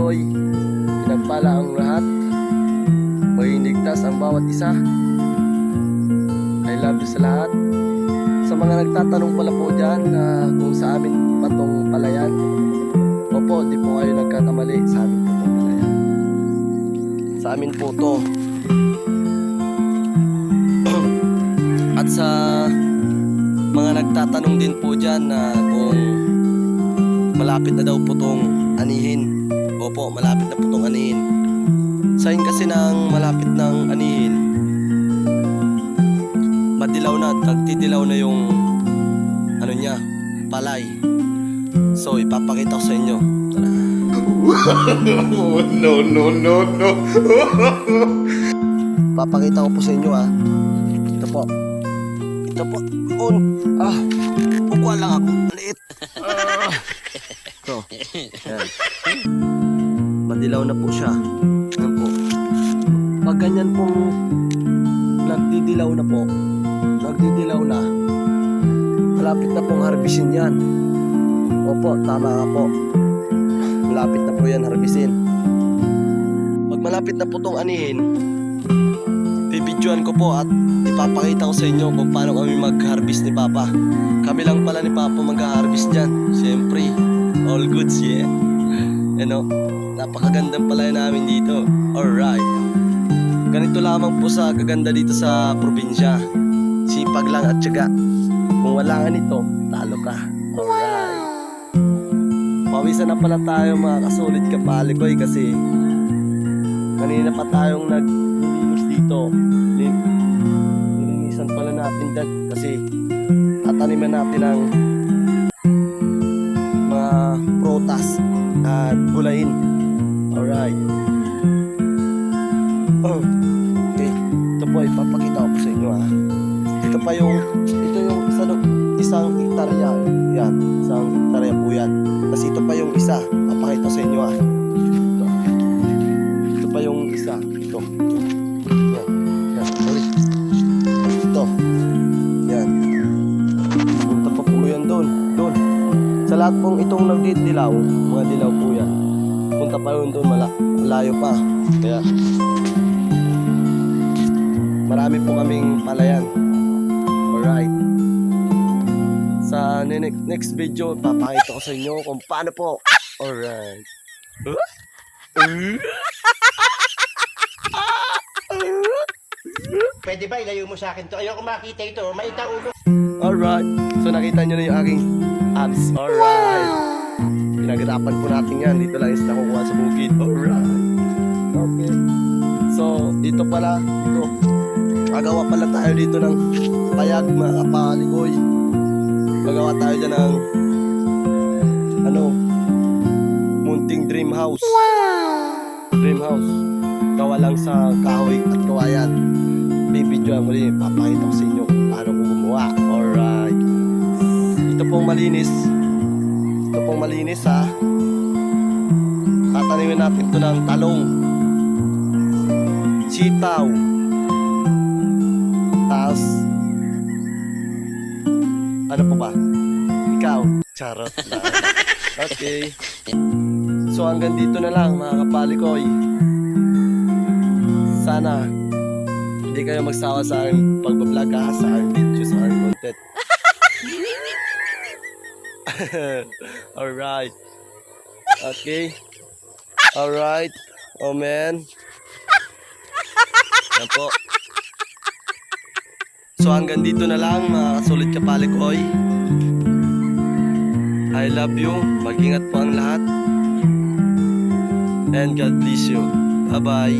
kapalikoy. Pinagpala ang lahat. Mahinigtas ang bawat isa. I love you sa lahat. Sa mga nagtatanong pala po dyan kung sa amin pa tong palayan. Opo, di po kayo nagkakamali. Sa amin po tong palayan. Sa amin po to. At sa mga nagtatanong din po dyan kung malapit na daw po tong anihin. Opo, malapit na po tong anihin. Sign kasi ng malapit ng anihin, madilaw na, nagtidilaw na yung ano niya, palay. So ipapakita ko sa inyo. Tara. No. Papakita ko po sa inyo Ito po. Bukwa lang ako. Maliit. Ito. Yan. Madilaw na po siya. Yan po. Pag ganyan pong nagdidilaw na po, malapit na pong harbisin yan. Opo, tama nga po. Malapit na po yan harbisin. Pag malapit na po itong anihin, bibidyoan ko po at ipapakita ko sa inyo kung paano kami mag-harvest ni Papa. Kami lang pala ni Papa mag-harvest dyan. Siyempre, all goods, yeah. Napakagandang palayan namin dito. Alright. Ganito lamang po sa kaganda dito sa probinsya. Sipag lang at tiyaga. Kung wala nga nito, talo ka. Alright. Pawisan na pala tayo mga kasulit kapalikoy kasi kanina pa tayong naglilinis dito. Nilinisan pala natin dyan kasi tataniman natin ang mga prutas at gulayin. Alright. Okay. Ito po ipapakita ko po sa inyo Ito yung isang hektarya. Yan, isang hektarya po yan. Tapos ito pa yung isa. Papakita ko sa inyo Ito pa yung isa. Ito. Yan. Ito. Yan. Punta pa po yan doon. Sa lahat pong itong nagdidilaw, mga dilaw po yan. Punta pa yun doon, malayo pa. Kaya marami po kaming palayan. Alright. Sa next video, papakita ko sa inyo kung paano po. Alright. Pwede ba ilayo mo sa akin to? Ayoko makita ito. Maita ulo. Alright. So nakita nyo na yung aking abs. Alright. Pinaghirapan po natin yan. Dito lang is nakukuha sa bukid. Alright. Okay. So dito pala. Magawa pala tayo dito ng payag mga kapalikoy. Magawa tayo dyan ng munting dream house. Dream house. Gawa lang sa kahoy at kawayan. Bibidyoan ko rin. Papakita ko sa inyo paano ko gumawa. Alright. Ito pong malinis Tatanimin natin ito ng talong, sitaw, tapos ano pa ba? Ikaw. Charot lang. Okay. So hanggang dito na lang mga kapalikoy. Sana hindi kayo magsawa sa aking pagbablog sa aking video, sa aking content. Alright. Okay. Alright. Oh man. Yan po. So hanggang dito na lang mga kasulit kapalikoy. I love you. Mag-ingat po ang lahat. And God bless you. Bye bye.